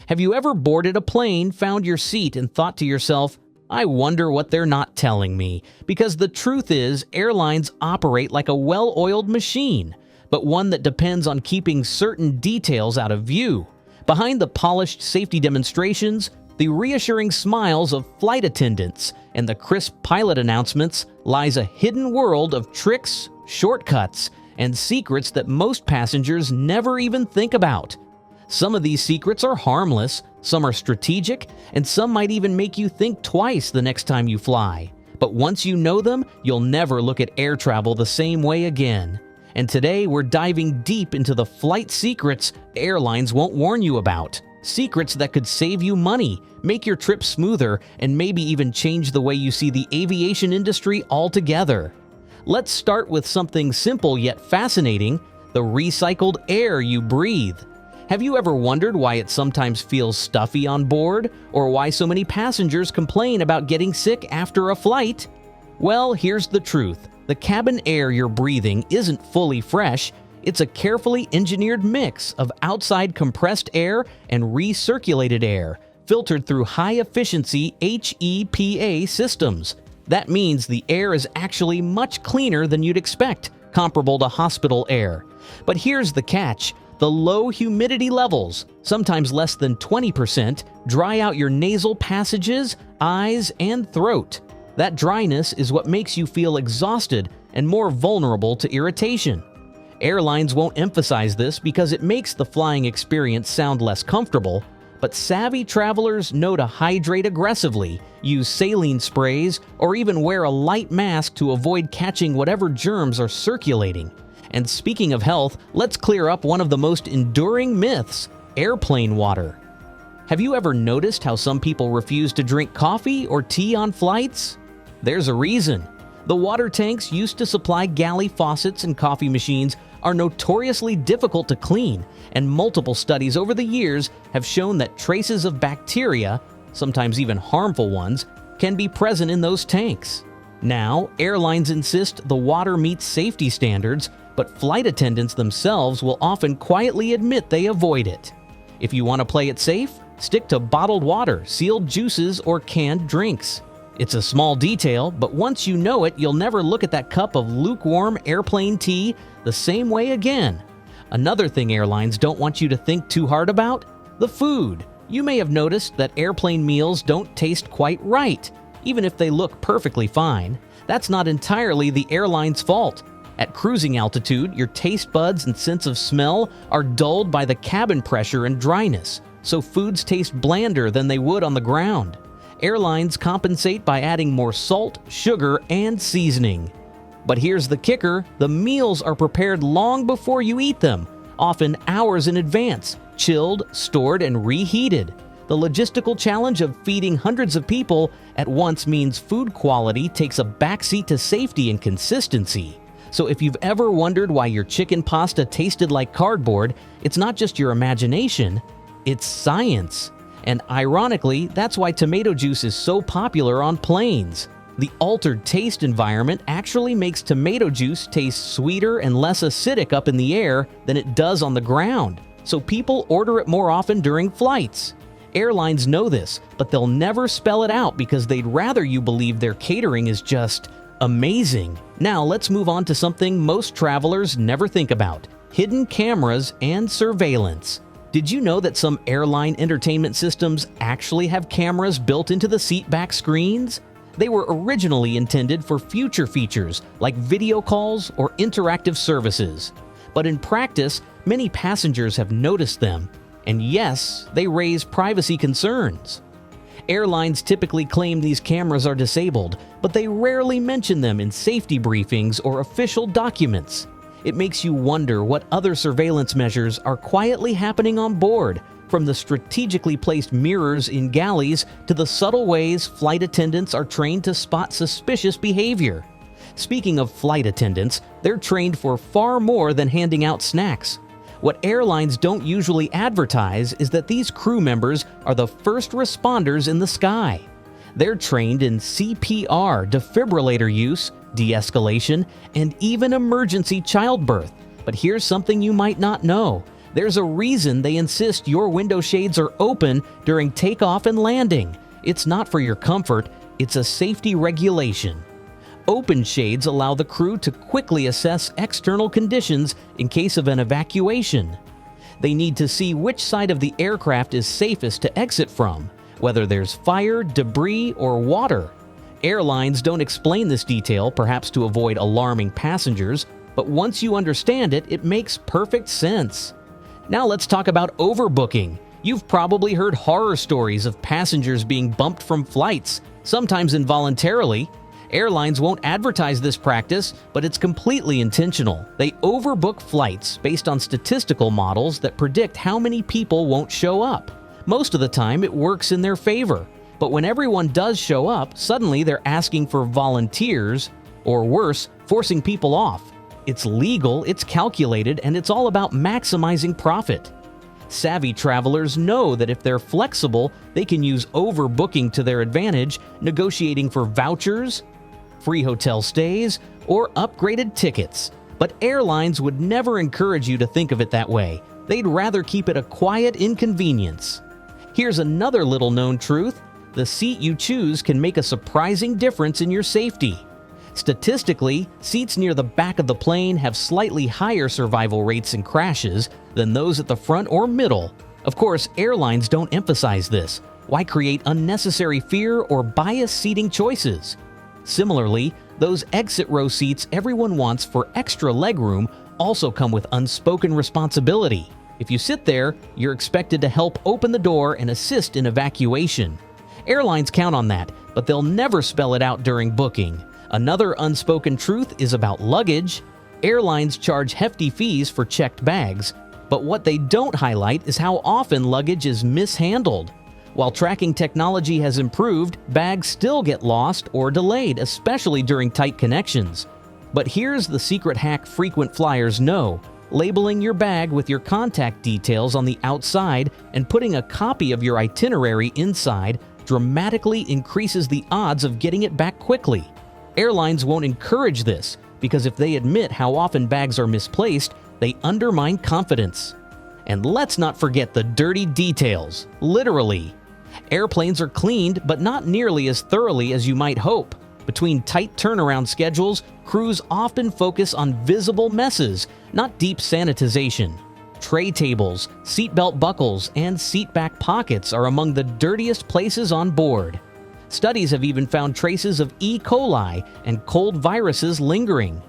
Have you ever boarded a plane, found your seat, and thought to yourself, I wonder what they're not telling me? Because the truth is, airlines operate like a well-oiled machine, but one that depends on keeping certain details out of view. Behind the polished safety demonstrations, the reassuring smiles of flight attendants, and the crisp pilot announcements lies a hidden world of tricks, shortcuts, and secrets that most passengers never even think about. Some of these secrets are harmless, some are strategic, and some might even make you think twice the next time you fly. But once you know them, you'll never look at air travel the same way again. And today we're diving deep into the flight secrets airlines won't warn you about. Secrets that could save you money, make your trip smoother, and maybe even change the way you see the aviation industry altogether. Let's start with something simple yet fascinating: the recycled air you breathe. Have you ever wondered why it sometimes feels stuffy on board, or why so many passengers complain about getting sick after a flight? Well, here's the truth. The cabin air you're breathing isn't fully fresh. It's a carefully engineered mix of outside compressed air and recirculated air, filtered through high-efficiency HEPA systems. That means the air is actually much cleaner than you'd expect, comparable to hospital air. But here's the catch. The low humidity levels, sometimes less than 20%, dry out your nasal passages, eyes, and throat. That dryness is what makes you feel exhausted and more vulnerable to irritation. Airlines won't emphasize this because it makes the flying experience sound less comfortable, but savvy travelers know to hydrate aggressively, use saline sprays, or even wear a light mask to avoid catching whatever germs are circulating. And speaking of health, let's clear up one of the most enduring myths: airplane water. Have you ever noticed how some people refuse to drink coffee or tea on flights? There's a reason. The water tanks used to supply galley faucets and coffee machines are notoriously difficult to clean, and multiple studies over the years have shown that traces of bacteria, sometimes even harmful ones, can be present in those tanks. Now, airlines insist the water meets safety standards, but flight attendants themselves will often quietly admit they avoid it. If you want to play it safe, stick to bottled water, sealed juices, or canned drinks. It's a small detail, but once you know it, you'll never look at that cup of lukewarm airplane tea the same way again. Another thing airlines don't want you to think too hard about: the food. You may have noticed that airplane meals don't taste quite right, even if they look perfectly fine. That's not entirely the airline's fault. At cruising altitude, your taste buds and sense of smell are dulled by the cabin pressure and dryness, so foods taste blander than they would on the ground. Airlines compensate by adding more salt, sugar, and seasoning. But here's the kicker: the meals are prepared long before you eat them, often hours in advance, chilled, stored, and reheated. The logistical challenge of feeding hundreds of people at once means food quality takes a backseat to safety and consistency. So if you've ever wondered why your chicken pasta tasted like cardboard, it's not just your imagination, it's science. And ironically, that's why tomato juice is so popular on planes. The altered taste environment actually makes tomato juice taste sweeter and less acidic up in the air than it does on the ground, so people order it more often during flights. Airlines know this, but they'll never spell it out because they'd rather you believe their catering is just amazing. Now let's move on to something most travelers never think about: hidden cameras and surveillance. Did you know that some airline entertainment systems actually have cameras built into the seatback screens? They were originally intended for future features like video calls or interactive services. But in practice, many passengers have noticed them. And yes, they raise privacy concerns. Airlines typically claim these cameras are disabled, but they rarely mention them in safety briefings or official documents. It makes you wonder what other surveillance measures are quietly happening on board, from the strategically placed mirrors in galleys to the subtle ways flight attendants are trained to spot suspicious behavior. Speaking of flight attendants, they're trained for far more than handing out snacks. What airlines don't usually advertise is that these crew members are the first responders in the sky. They're trained in CPR, defibrillator use, de-escalation, and even emergency childbirth. But here's something you might not know. There's a reason they insist your window shades are open during takeoff and landing. It's not for your comfort, it's a safety regulation. Open shades allow the crew to quickly assess external conditions in case of an evacuation. They need to see which side of the aircraft is safest to exit from, whether there's fire, debris, or water. Airlines don't explain this detail, perhaps to avoid alarming passengers, but once you understand it, it makes perfect sense. Now let's talk about overbooking. You've probably heard horror stories of passengers being bumped from flights, sometimes involuntarily. Airlines won't advertise this practice, but it's completely intentional. They overbook flights based on statistical models that predict how many people won't show up. Most of the time, it works in their favor. But when everyone does show up, suddenly they're asking for volunteers, or worse, forcing people off. It's legal, it's calculated, and it's all about maximizing profit. Savvy travelers know that if they're flexible, they can use overbooking to their advantage, negotiating for vouchers, free hotel stays, or upgraded tickets. But airlines would never encourage you to think of it that way. They'd rather keep it a quiet inconvenience. Here's another little-known truth. The seat you choose can make a surprising difference in your safety. Statistically, seats near the back of the plane have slightly higher survival rates in crashes than those at the front or middle. Of course, airlines don't emphasize this. Why create unnecessary fear or biased seating choices? Similarly, those exit row seats everyone wants for extra legroom also come with unspoken responsibility. If you sit there, you're expected to help open the door and assist in evacuation. Airlines count on that, but they'll never spell it out during booking. Another unspoken truth is about luggage. Airlines charge hefty fees for checked bags, but what they don't highlight is how often luggage is mishandled. While tracking technology has improved, bags still get lost or delayed, especially during tight connections. But here's the secret hack frequent flyers know. Labeling your bag with your contact details on the outside and putting a copy of your itinerary inside dramatically increases the odds of getting it back quickly. Airlines won't encourage this because if they admit how often bags are misplaced, they undermine confidence. And let's not forget the dirty details, literally. Airplanes are cleaned, but not nearly as thoroughly as you might hope. Between tight turnaround schedules, crews often focus on visible messes, not deep sanitization. Tray tables, seatbelt buckles, and seatback pockets are among the dirtiest places on board. Studies have even found traces of E. coli and cold viruses lingering.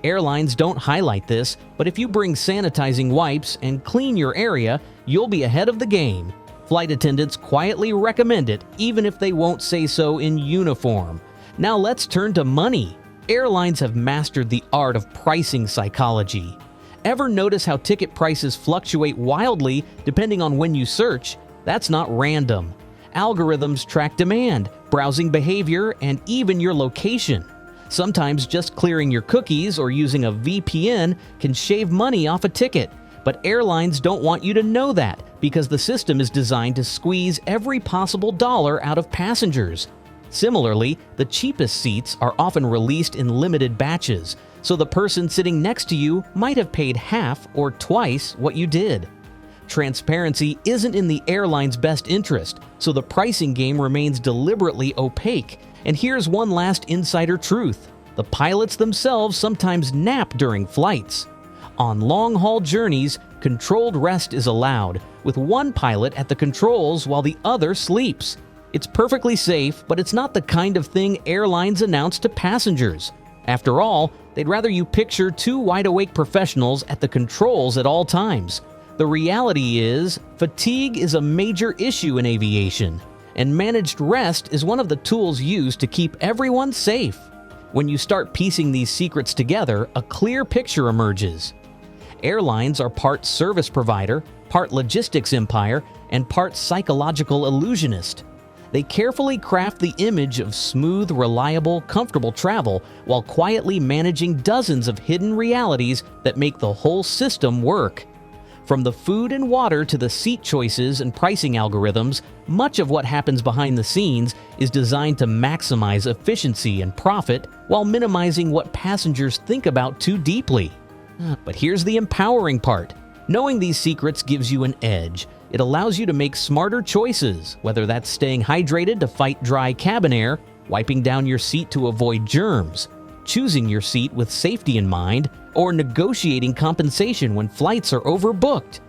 Airlines don't highlight this, but if you bring sanitizing wipes and clean your area, you'll be ahead of the game. Flight attendants quietly recommend it, even if they won't say so in uniform. Now let's turn to money. Airlines have mastered the art of pricing psychology. Ever notice how ticket prices fluctuate wildly depending on when you search? That's not random. Algorithms track demand, browsing behavior, and even your location. Sometimes just clearing your cookies or using a VPN can shave money off a ticket. But airlines don't want you to know that because the system is designed to squeeze every possible dollar out of passengers. Similarly, the cheapest seats are often released in limited batches, so the person sitting next to you might have paid half or twice what you did. Transparency isn't in the airline's best interest, so the pricing game remains deliberately opaque. And here's one last insider truth. The pilots themselves sometimes nap during flights. On long-haul journeys, controlled rest is allowed, with one pilot at the controls while the other sleeps. It's perfectly safe, but it's not the kind of thing airlines announce to passengers. After all, they'd rather you picture two wide-awake professionals at the controls at all times. The reality is, fatigue is a major issue in aviation, and managed rest is one of the tools used to keep everyone safe. When you start piecing these secrets together, a clear picture emerges. Airlines are part service provider, part logistics empire, and part psychological illusionist. They carefully craft the image of smooth, reliable, comfortable travel while quietly managing dozens of hidden realities that make the whole system work. From the food and water to the seat choices and pricing algorithms, much of what happens behind the scenes is designed to maximize efficiency and profit while minimizing what passengers think about too deeply. But here's the empowering part. Knowing these secrets gives you an edge. It allows you to make smarter choices, whether that's staying hydrated to fight dry cabin air, wiping down your seat to avoid germs, choosing your seat with safety in mind, or negotiating compensation when flights are overbooked.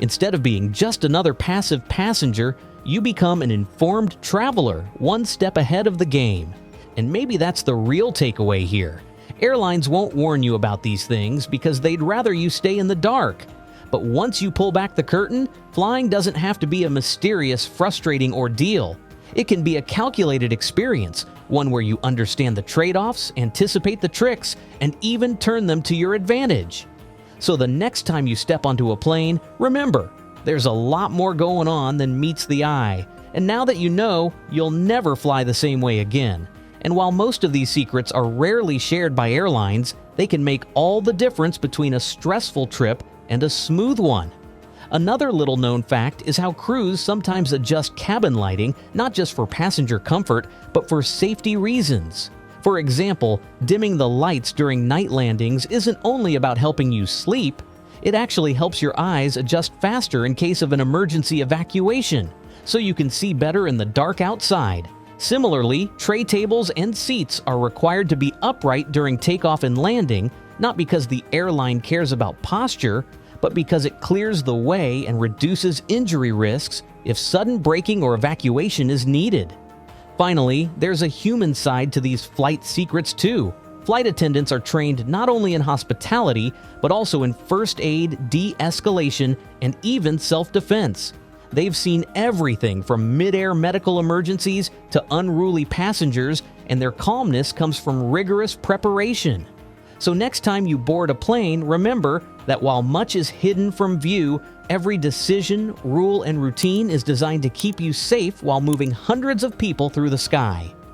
Instead of being just another passive passenger, you become an informed traveler, one step ahead of the game. And maybe that's the real takeaway here. Airlines won't warn you about these things because they'd rather you stay in the dark. But once you pull back the curtain, flying doesn't have to be a mysterious, frustrating ordeal. It can be a calculated experience, one where you understand the trade-offs, anticipate the tricks, and even turn them to your advantage. So the next time you step onto a plane, remember, there's a lot more going on than meets the eye. And now that you know, you'll never fly the same way again. And while most of these secrets are rarely shared by airlines, they can make all the difference between a stressful trip and a smooth one. Another little known fact is how crews sometimes adjust cabin lighting not just for passenger comfort, but for safety reasons. For example, dimming the lights during night landings isn't only about helping you sleep, it actually helps your eyes adjust faster in case of an emergency evacuation, so you can see better in the dark outside. Similarly, tray tables and seats are required to be upright during takeoff and landing, not because the airline cares about posture, but because it clears the way and reduces injury risks if sudden braking or evacuation is needed. Finally, there's a human side to these flight secrets too. Flight attendants are trained not only in hospitality, but also in first aid, de-escalation, and even self-defense. They've seen everything from mid-air medical emergencies to unruly passengers, and their calmness comes from rigorous preparation. So next time you board a plane, remember that while much is hidden from view, every decision, rule, and routine is designed to keep you safe while moving hundreds of people through the sky.